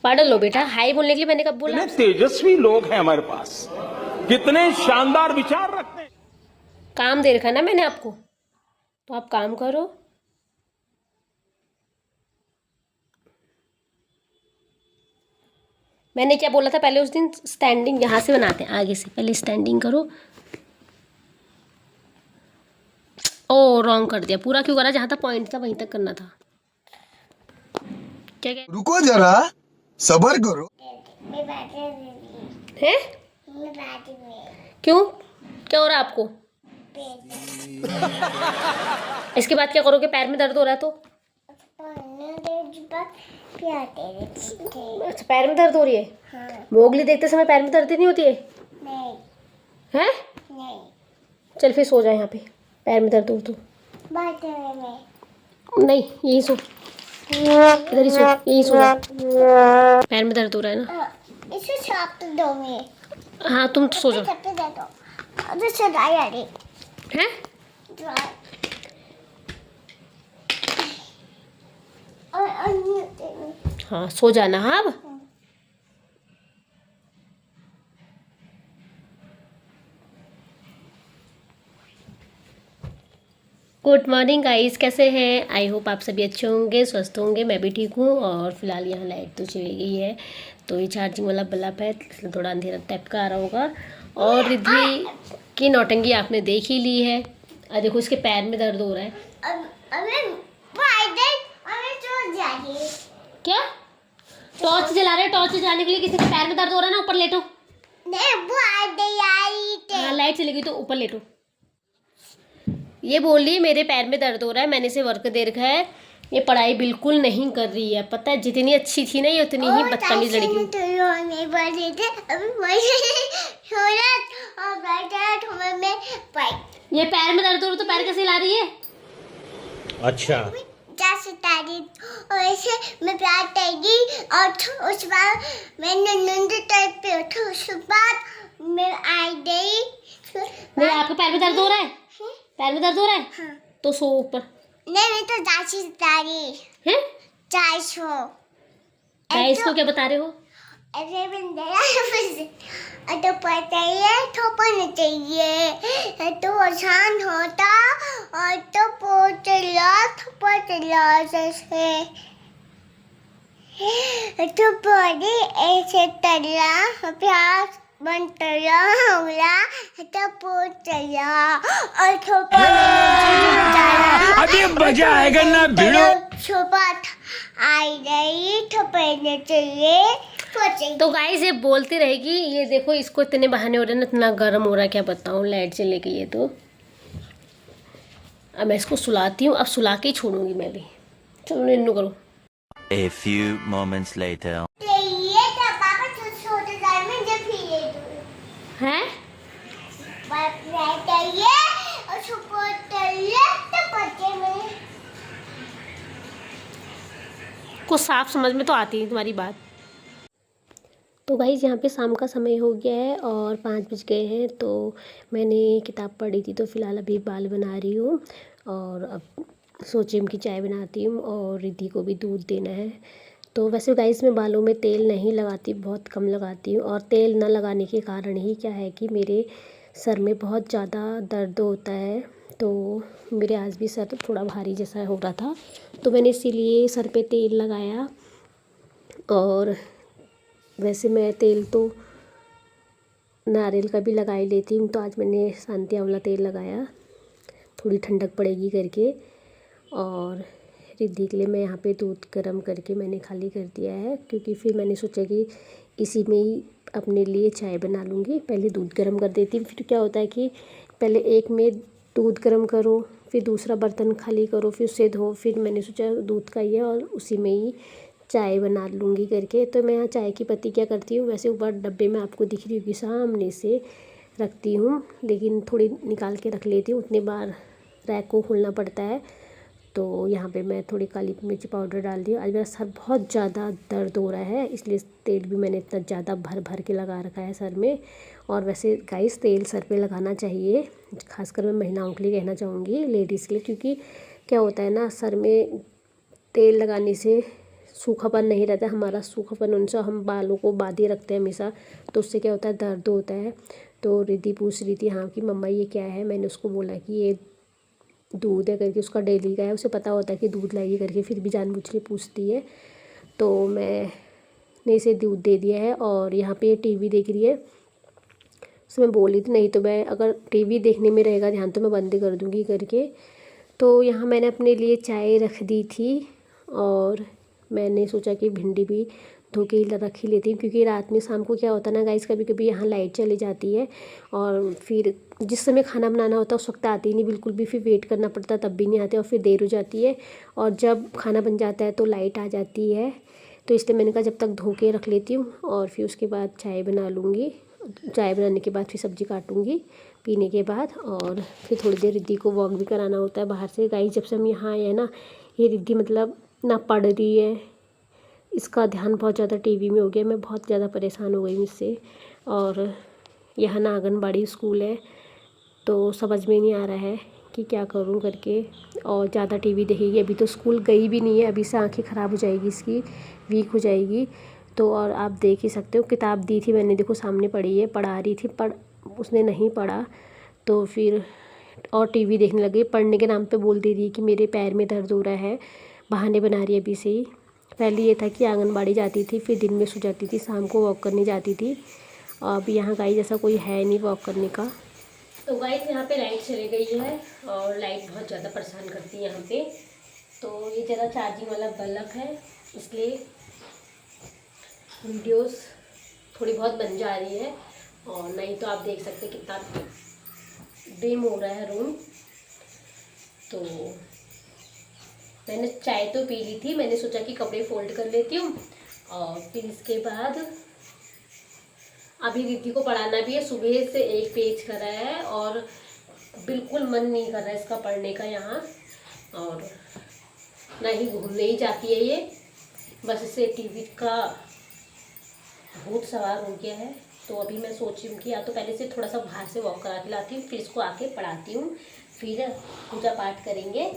पढ़ लो बेटा, हाई बोलने के लिए मैंने कब बोला? कितने तेजस्वी लोग हैं हमारे पास, कितने शानदार विचार रखते हैं। काम दे रखा है ना मैंने आपको, तो आप काम करो। मैंने क्या बोला था पहले उस दिन? स्टैंडिंग यहाँ से बनाते हैं, आगे से पहले स्टैंडिंग करो। ओ रॉन्ग कर दिया, पूरा क्यों करा? जहाँ तक पॉइंट था वहीं तक करना था। क्या क्या रुको जरा, सबर करो। है? क्यों, क्या हो रहा है आपको? इसके बाद क्या करोगे? पैर में दर्द हो रहा है तो? अच्छा, पैर में दर्द हो रही है। हाँ। मोगली देखते समय पैर में दर्द नहीं होती है? नहीं। हैं? नहीं। चल फिर सो जा यहाँ पे, पैर में दर्द हो तो। नहीं, यही सो, इधर ही सो, यही सो जा। पैर में दर्द हो रहा है ना? इसे छाप दो मैं। हाँ तुम सो जाओ। हैं? हाँ सो जाना। हाँ अब गुड मॉर्निंग गाइस, कैसे हैं? आई होप आप सभी अच्छे होंगे, स्वस्थ होंगे। मैं भी ठीक हूँ। और फिलहाल यहाँ लाइट तो चली गई है, तो ये चार्जिंग वाला बल्ब है, इसलिए थोड़ा अंधेरा टाइप का आ रहा होगा। और रिद्धि की नौटंकी आपने देख ही ली है। और देखो इसके पैर में दर्द हो रहा है। क्या टॉर्च जला रहे? टॉर्च जलाने के लिए किसी के पैर में दर्द हो रहा है ना? ऊपर लेटो। हाँ लाइट चली गई तो ऊपर लेटो। ये बोल रही है मेरे पैर में दर्द हो रहा है, मैंने इसे वर्क दे रखा है। ये पढ़ाई बिल्कुल नहीं कर रही है, पता है? जितनी अच्छी थी ना ये उतनी ही बदतमीज लड़की। ये पैर में दर्द हो रहा तो पैर कैसे हिला रही है? अच्छा, और ऐसे मैं प्यार करेगी और उस बाद मैं नंदे टाइप पे उठा, उस बाद मैं आई गई। मेरे आपके पैर में दर्द हो रहा है? पैर में दर्द हो रहा है? हाँ। तो सो ऊपर। नहीं मैं तो दाची तारी हैं? चाय सो गाइस को क्या बता रहे हो? ऐसे बंदे तो पता ही है, तो पढ़ना चाहिए तो आसान होता और तो पोचला जैसे तो पढ़े ऐसे तला प्यास बन तला होला तो पोचला और तो अभी मजा आएगा ना भिड़ो। छुपा आई गई तो पढ़ना चाहिए। तो गाइस ये बोलती रहेगी। ये देखो इसको इतने बहाने हो रहे हैं ना, इतना गर्म हो रहा है क्या बताऊँ। लाइट चली गई है तो अब मैं इसको सुलाती हूँ। अब सुला के ही छोड़ूंगी मैं भी। चलो निन्नू करो। A few moments later. ये तो पापा छोटे दाई में जब पी हैं? चाहिए और तो बच्चे में कुछ साफ समझ में तो आती है तुम्हारी बात। तो गाइस यहाँ पे शाम का समय हो गया है और 5 बज गए हैं। तो मैंने किताब पढ़ी थी तो फ़िलहाल अभी बाल बना रही हूँ और अब सोची कि चाय बनाती हूँ और रिद्धि को भी दूध देना है। तो वैसे गाइस मैं बालों में तेल नहीं लगाती, बहुत कम लगाती हूँ। और तेल न लगाने के कारण ही क्या है कि मेरे सर में बहुत ज़्यादा दर्द होता है। तो मेरे आज भी सर थोड़ा भारी जैसा हो रहा था, तो मैंने इसीलिए सर पे तेल लगाया। और वैसे मैं तेल तो नारियल का भी लगा ही लेती हूँ, तो आज मैंने शांति आंवला तेल लगाया, थोड़ी ठंडक पड़ेगी करके। और रिद्धि के लिए मैं यहाँ पे दूध गर्म करके मैंने खाली कर दिया है, क्योंकि फिर मैंने सोचा कि इसी में ही अपने लिए चाय बना लूँगी। पहले दूध गर्म कर देती हूँ, फिर क्या होता है कि पहले एक में दूध गर्म करो, फिर दूसरा बर्तन खाली करो, फिर उसे धो, फिर मैंने सोचा दूध का ही है और उसी में ही चाय बना लूँगी करके। तो मैं यहाँ चाय की पत्ती क्या करती हूँ, वैसे ऊपर डब्बे में आपको दिख रही होगी सामने से रखती हूँ, लेकिन थोड़ी निकाल के रख लेती हूँ, उतनी बार रैक को खोलना पड़ता है। तो यहाँ पे मैं थोड़ी काली मिर्च पाउडर डाल दी। आज मेरा सर बहुत ज़्यादा दर्द हो रहा है, इसलिए तेल भी मैंने इतना ज़्यादा भर भर के लगा रखा है सर में। और वैसे गाइस तेल सर पे लगाना चाहिए, खासकर मैं महिलाओं के लिए कहना चाहूँगी, लेडीज़ के लिए, क्योंकि क्या होता है ना, सर में तेल लगाने से सूखापन नहीं रहता हमारा, सूखापन उनसे हम बालों को बांधे रखते हैं हमेशा, तो उससे क्या होता है दर्द होता है। तो रिद्धि पूछ रही थी हाँ कि मम्मा ये क्या है। मैंने उसको बोला कि ये दूध है करके, उसका डेली का है, उसे पता होता है कि दूध लाइए करके, फिर भी जानबूझ के पूछती है। तो मैंने इसे दूध दे दिया है और यहाँ पे टीवी देख रही है। उससे मैं बोली थी नहीं तो मैं अगर टीवी देखने में रहेगा ध्यान तो मैं बंद कर दूँगी करके। तो यहाँ मैंने अपने लिए चाय रख दी थी और मैंने सोचा कि भिंडी भी धो के रख ही लेती हूँ, क्योंकि रात में शाम को क्या होता है ना गाइस, कभी कभी यहाँ लाइट चली जाती है और फिर जिस समय खाना बनाना होता है उस वक्त आती नहीं बिल्कुल भी, फिर वेट करना पड़ता तब भी नहीं आते और फिर देर हो जाती है, और जब खाना बन जाता है तो लाइट आ जाती है। तो इसलिए मैंने कहा जब तक धो के रख लेती हूँ और फिर उसके बाद चाय बना लूँगी। चाय बनाने के बाद फिर सब्ज़ी काटूँगी पीने के बाद, और फिर थोड़ी देर रिद्धि को वॉक भी कराना होता है बाहर से। गाइस जब से हम यहाँ आए हैं ना, ये रिद्धि मतलब ना पढ़ रही है, इसका ध्यान बहुत ज़्यादा टीवी में हो गया। मैं बहुत ज़्यादा परेशान हो गई हूँ इससे। और यहाँ ना आंगनबाड़ी स्कूल है तो समझ में नहीं आ रहा है कि क्या करूँ करके, और ज़्यादा टीवी देखेगी। अभी तो स्कूल गई भी नहीं है, अभी से आंखें ख़राब हो जाएगी इसकी, वीक हो जाएगी। तो और आप देख ही सकते हो, किताब दी थी मैंने, देखो सामने पढ़ी है, पढ़ा रही थी, उसने नहीं पढ़ा तो फिर और टीवी देखने लगी। पढ़ने के नाम पे बोल दे रही है कि मेरे पैर में दर्द हो रहा है, बहाने बना रही है अभी से ही। पहले ये था कि आंगनबाड़ी जाती थी, फिर दिन में सो जाती थी, शाम को वॉक करने जाती थी। अब यहाँ गाइस जैसा कोई है नहीं वॉक करने का। तो गाइस यहाँ पे लाइट चली गई है और लाइट बहुत ज़्यादा परेशान करती है यहाँ पे। तो ये ज़रा चार्जिंग वाला बल्ब है, इसलिए वीडियोस थोड़ी बहुत बन जा रही है, और नहीं तो आप देख सकते कितना डिम हो रहा है रूम। तो मैंने चाय तो पी ली थी, मैंने सोचा कि कपड़े फोल्ड कर लेती हूँ और फिर इसके बाद अभी रिद्धि को पढ़ाना भी है। सुबह से एक पेज कर रहा है और बिल्कुल मन नहीं कर रहा है इसका पढ़ने का यहाँ, और ना ही घूमने ही जाती है ये, बस इसे टीवी का भूत सवार हो गया है। तो अभी मैं सोच रही हूँ कि या तो पहले से थोड़ा सा बाहर से वॉक करा के लाती हूँ, फिर इसको आके पढ़ाती हूँ, फिर पूजा पाठ करेंगे।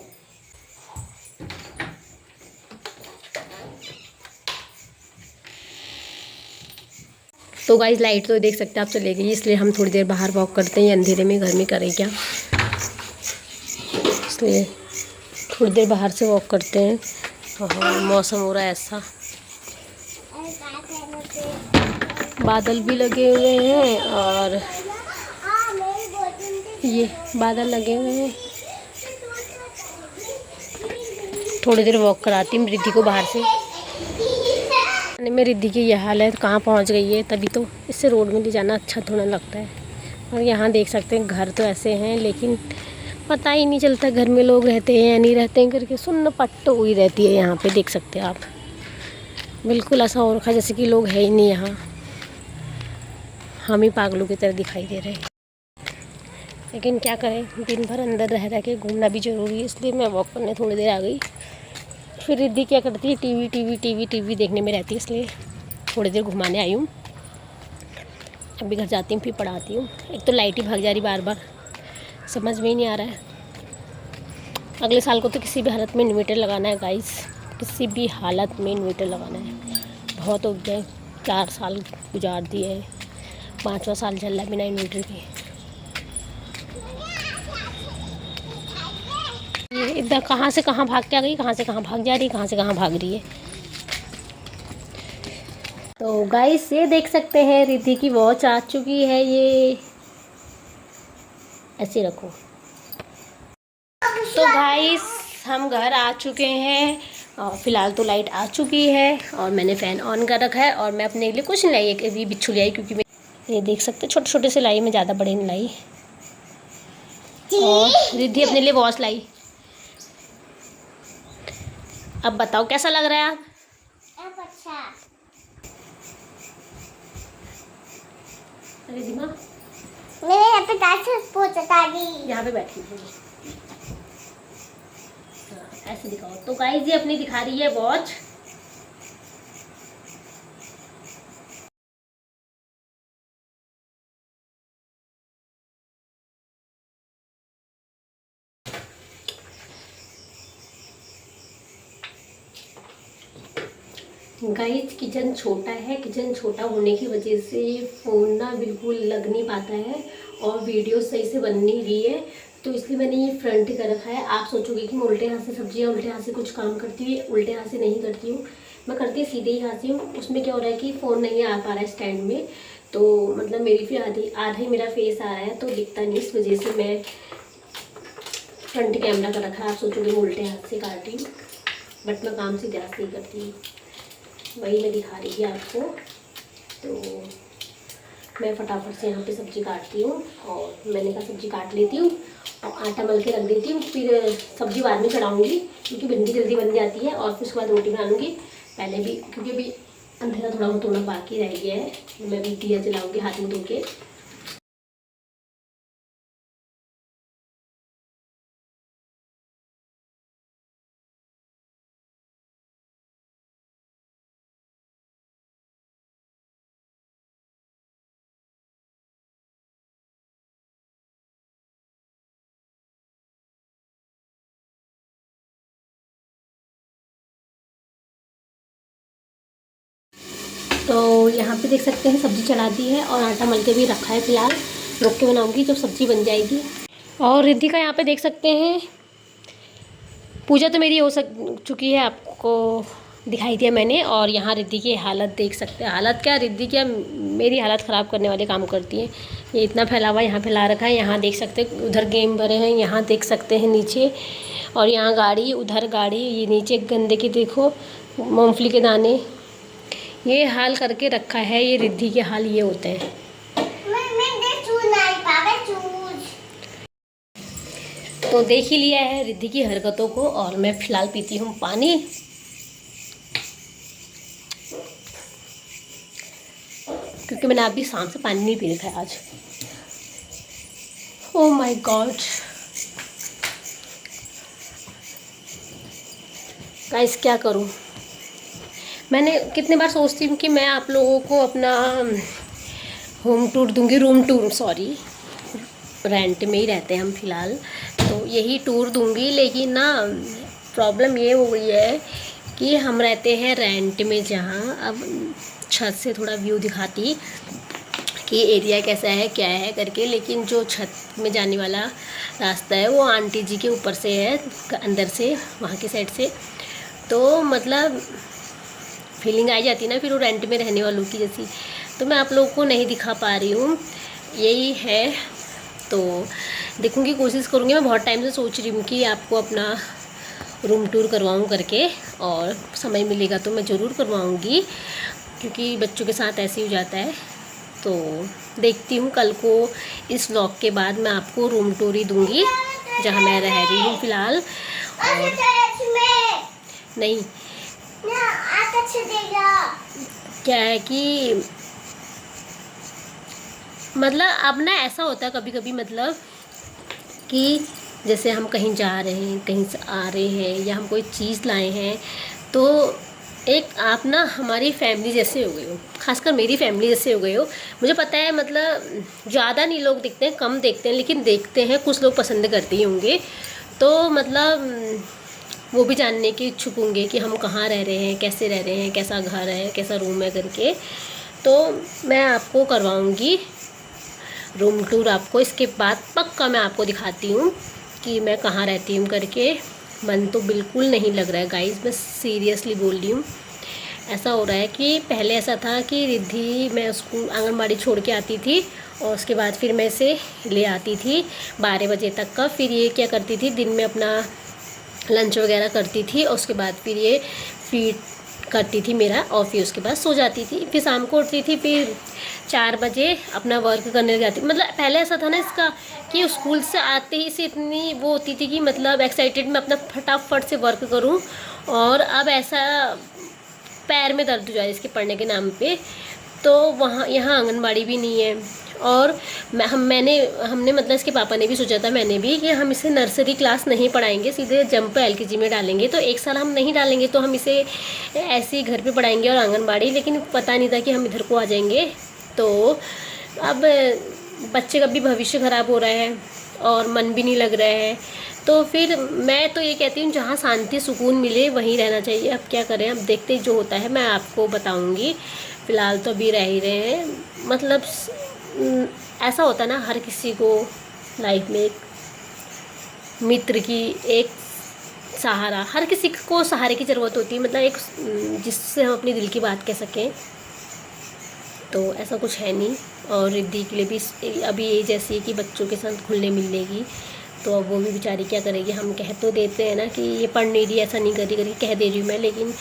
तो गाइस लाइट तो देख सकते हैं आप चले गई, इसलिए हम थोड़ी देर बाहर वॉक करते हैं। अंधेरे में घर में करें क्या, इसलिए थोड़ी देर बाहर से वॉक करते हैं। और मौसम हो रहा है ऐसा, बादल भी लगे हुए हैं और ये बादल लगे हुए हैं। थोड़ी देर वॉक कराती हूँ रिद्धि को बाहर से। मैं रिद्धि की यह हाल है, कहाँ पहुँच गई है, तभी तो इससे रोड में ले जाना अच्छा थोड़ा लगता है। और यहाँ देख सकते हैं घर तो ऐसे हैं, लेकिन पता ही नहीं चलता घर में लोग रहते हैं या नहीं रहते हैं करके, सुन्न पट्ट हुई रहती है यहाँ पे। देख सकते हैं आप, बिल्कुल ऐसा हो रखा जैसे कि लोग है ही नहीं यहाँ, हम ही पागलों की तरह दिखाई दे रहे हैं। लेकिन क्या करें, दिन भर अंदर रह के घूमना भी ज़रूरी है, इसलिए मैं वॉक करने थोड़ी देर आ गई। फिर रिद्धि क्या करती है, टीवी देखने में रहती है, इसलिए थोड़ी देर घुमाने आई हूँ। अभी घर जाती हूँ फिर पढ़ाती हूँ। एक तो लाइट ही भाग जा रही बार बार, समझ में ही नहीं आ रहा है। अगले साल को तो किसी भी हालत में इन्वर्टर लगाना है गाइस, किसी भी हालत में इन्वर्टर लगाना है। बहुत हो गया, 4 साल गुजार दिए है, 5वां साल चल रहा है बिना इन्वर्टर के। ये इधर कहाँ से कहाँ भाग के आ गई, कहाँ से कहाँ भाग जा रही, कहाँ से कहाँ भाग रही है। तो गाइस ये देख सकते हैं रिद्धि की वॉच आ चुकी है, ये ऐसे रखो। तो गाइस हम घर आ चुके हैं और फिलहाल तो लाइट आ चुकी है और मैंने फ़ैन ऑन कर रखा है। और मैं अपने लिए कुछ नहीं लाई, एक अभी बिच्छू लाई, क्योंकि मैं ये देख सकते छोटे छोटे से लाई, मैं ज़्यादा बड़े नहीं लाई। और रिद्धि अपने लिए वॉच लाई। अब बताओ कैसा लग रहा है आप? अच्छा रिद्धि माँ मेरे यहाँ पे दादी यहाँ पे बैठी हूँ, ऐसे दिखाओ। तो गाइस ये अपनी दिखा रही है वॉच। गाइस किचन छोटा है, किचन छोटा होने की वजह से फ़ोन ना बिल्कुल लग नहीं पाता है और वीडियो सही से बन नहीं रही है, तो इसलिए मैंने ये फ्रंट कर रखा है। आप सोचोगे कि मैं उल्टे हाथ से सब्जियाँ उल्टे हाथ से कुछ काम करती हूँ, उल्टे हाथ से नहीं करती हूँ, मैं करती सीधे ही हाथ से हूँ। उसमें क्या हो रहा है कि फ़ोन नहीं आ पा रहा है स्टैंड में, तो मतलब मेरी फिर आधा ही मेरा फेस आ रहा है तो दिखता नहीं, इस वजह से मैं फ्रंट कैमरा कर रखा है। आप सोचोगे मैं उल्टे हाथ से काट रही हूँ, बट मैं काम सीधे हाथ से ही करती हूँ, वही मैं दिखा रही थी आपको। तो मैं फटाफट से यहाँ पे सब्ज़ी काटती हूँ और मैंने कहा सब्ज़ी काट लेती हूँ और आटा मल के रख देती हूँ, फिर सब्ज़ी बाद में चढ़ाऊँगी क्योंकि भिंडी जल्दी बन जाती है। और फिर उसके बाद रोटी बना लूँगी पहले भी, क्योंकि अभी अंधेरा थोड़ा बहुत होना बाकी रह गया है। मैं भी दिया जलाऊँगी हाथ में धो के। तो यहाँ पे देख सकते हैं सब्ज़ी चढ़ा दी है और आटा मल के भी रखा है। फिलहाल रुक के बनाऊँगी जब सब्ज़ी बन जाएगी। और रिद्धि का यहाँ पे देख सकते हैं पूजा तो मेरी हो चुकी है, आपको दिखाई दिया मैंने। और यहाँ रिद्धि की हालत देख सकते हैं, हालत क्या रिद्धि क्या मेरी हालत ख़राब करने वाले काम करती हैं। ये इतना फैला हुआ यहाँ फैला रखा है, यहाँ देख सकते हैं उधर गेम भरे हैं, यहाँ देख सकते हैं नीचे, और यहाँ गाड़ी उधर गाड़ी, ये नीचे गंदे की देखो मूँगफली के दाने, ये हाल करके रखा है। ये रिद्धि के हाल ये होते हैं। तो देख ही लिया है रिद्धि की हरकतों को, और मैं फिलहाल पीती हूँ पानी। क्योंकि मैंने अभी शाम से पानी नहीं पी रखा है आज। ओह माय गॉड गाइस, क्या करूँ। मैंने कितने बार सोचती हूँ कि मैं आप लोगों को अपना होम टूर दूँगी, रूम टूर, सॉरी रेंट में ही रहते हैं हम फ़िलहाल, तो यही टूर दूँगी। लेकिन ना प्रॉब्लम ये हो गई है कि हम रहते हैं रेंट में, जहाँ अब छत से थोड़ा व्यू दिखाती कि एरिया कैसा है क्या है करके, लेकिन जो छत में जाने वाला रास्ता है वो आंटी जी के ऊपर से है, अंदर से, वहाँ की साइड से। तो मतलब फीलिंग आ जाती ना फिर वो रेंट में रहने वालों की जैसी, तो मैं आप लोगों को नहीं दिखा पा रही हूँ, यही है। तो देखूँगी, कोशिश करूँगी। मैं बहुत टाइम से सोच रही हूँ कि आपको अपना रूम टूर करवाऊँ करके, और समय मिलेगा तो मैं ज़रूर करवाऊँगी, क्योंकि बच्चों के साथ ऐसे ही हो जाता है। तो देखती हूँ कल को इस व्लॉग के बाद मैं आपको रूम टूर ही दूँगी जहाँ मैं रह रही हूँ फ़िलहाल। और नहीं क्या है कि मतलब अब ना ऐसा होता है कभी कभी, मतलब कि जैसे हम कहीं जा रहे हैं, कहीं से आ रहे हैं, या हम कोई चीज़ लाए हैं, तो एक आप ना हमारी फैमिली जैसे हो गए हो, खासकर मेरी फैमिली जैसे हो गए हो। मुझे पता है मतलब ज़्यादा नहीं लोग देखते हैं, कम देखते हैं, लेकिन देखते हैं, कुछ लोग पसंद करते ही होंगे। तो मतलब वो भी जानने के इच्छुक होंगे कि हम कहाँ रह रहे हैं, कैसे रह रहे हैं, कैसा घर है, कैसा रूम है करके। तो मैं आपको करवाऊँगी रूम टूर आपको, इसके बाद पक्का मैं आपको दिखाती हूँ कि मैं कहाँ रहती हूँ करके। मन तो बिल्कुल नहीं लग रहा है गाइस, मैं सीरियसली बोल रही हूँ। ऐसा हो रहा है कि पहले ऐसा था कि रिद्धि मैं उसको आंगनबाड़ी छोड़ के आती थी और उसके बाद फिर मैं इसे ले आती थी 12 बजे तक का। फिर ये क्या करती थी, दिन में अपना लंच वगैरह करती थी और उसके बाद फिर ये फीड करती थी मेरा, और फिर उसके बाद सो जाती थी। फिर शाम को उठती थी, फिर 4 बजे अपना वर्क करने लग जाती। मतलब पहले ऐसा था ना इसका कि स्कूल से आते ही से इतनी वो होती थी कि मतलब एक्साइटेड मैं अपना फटाफट से वर्क करूं, और अब ऐसा पैर में दर्द हो जाए इसके पढ़ने के नाम पे। तो वहाँ यहाँ आंगनबाड़ी भी नहीं है, और हमने मतलब इसके पापा ने भी सोचा था, मैंने भी, कि हम इसे नर्सरी क्लास नहीं पढ़ाएंगे, सीधे जंप LKG में डालेंगे। तो 1 साल हम नहीं डालेंगे, तो हम इसे ऐसे ही घर पे पढ़ाएंगे और आंगनबाड़ी। लेकिन पता नहीं था कि हम इधर को आ जाएंगे। तो अब बच्चे का भी भविष्य ख़राब हो रहा है और मन भी नहीं लग रहा है। तो फिर मैं तो ये कहती हूँ जहाँ शांति सुकून मिले वहीं रहना चाहिए। अब क्या करें, अब देखते जो होता है मैं आपको बताऊँगी। फ़िलहाल तो अभी रह ही रहे हैं, मतलब ऐसा होता है ना, हर किसी को लाइफ में एक मित्र की, एक सहारा, हर किसी को सहारे की ज़रूरत होती है, मतलब एक जिससे हम अपनी दिल की बात कह सकें। तो ऐसा कुछ है नहीं। और रिद्धि के लिए भी अभी एज ऐसी है कि बच्चों के साथ घुलने मिलने की, तो अब वो भी बेचारी क्या करेगी। हम कह तो देते हैं ना कि ये पढ़ नहीं रही, ऐसा नहीं कर रही, कह दे रही हूँ मैं, लेकिन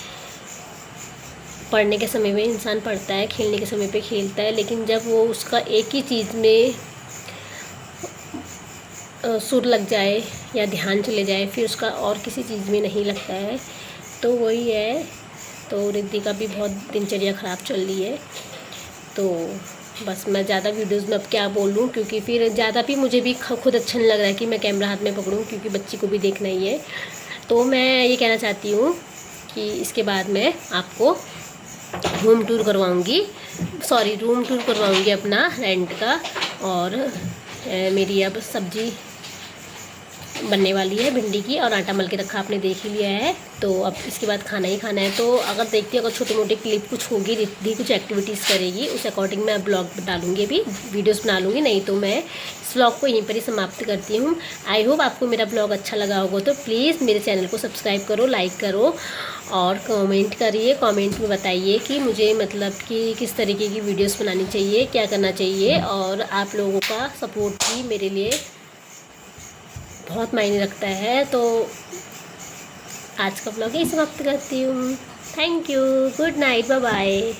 पढ़ने के समय में इंसान पढ़ता है, खेलने के समय पे खेलता है, लेकिन जब वो उसका एक ही चीज़ में सुर लग जाए या ध्यान चले जाए, फिर उसका और किसी चीज़ में नहीं लगता है। तो वही है। तो रिद्धि का भी बहुत दिनचर्या ख़राब चल रही है। तो बस मैं ज़्यादा वीडियोज़ में अब क्या बोलूँ, क्योंकि फिर ज़्यादा भी मुझे भी खुद अच्छा नहीं लग रहा है कि मैं कैमरा हाथ में पकड़ूँ, क्योंकि बच्ची को भी देखना ही है। तो मैं ये कहना चाहती हूँ कि इसके बाद मैं आपको रूम टूर करवाऊँगी अपना रेंट का। और मेरी अब सब्ज़ी बनने वाली है भिंडी की, और आटा मल के रखा आपने देख ही लिया है। तो अब इसके बाद खाना ही खाना है। तो अगर देखती अगर छोटे मोटे क्लिप कुछ होगी, रिद्धि कुछ एक्टिविटीज़ करेगी, उस अकॉर्डिंग मैं ब्लॉग डालूँगी, अभी वीडियोस बना लूँगी। नहीं तो मैं इस ब्लॉग को यहीं पर ही समाप्त करती हूँ। आई होप आपको मेरा ब्लॉग अच्छा लगा होगा। तो प्लीज़ मेरे चैनल को सब्सक्राइब करो, लाइक करो और कमेंट करिए। कमेंट में बताइए कि मुझे मतलब कि किस तरीके की वीडियोस बनानी चाहिए, क्या करना चाहिए। और आप लोगों का सपोर्ट भी मेरे लिए बहुत मायने रखता है। तो आज का ब्लॉग यही समाप्त करती हूँ। Thank you, good night, bye bye.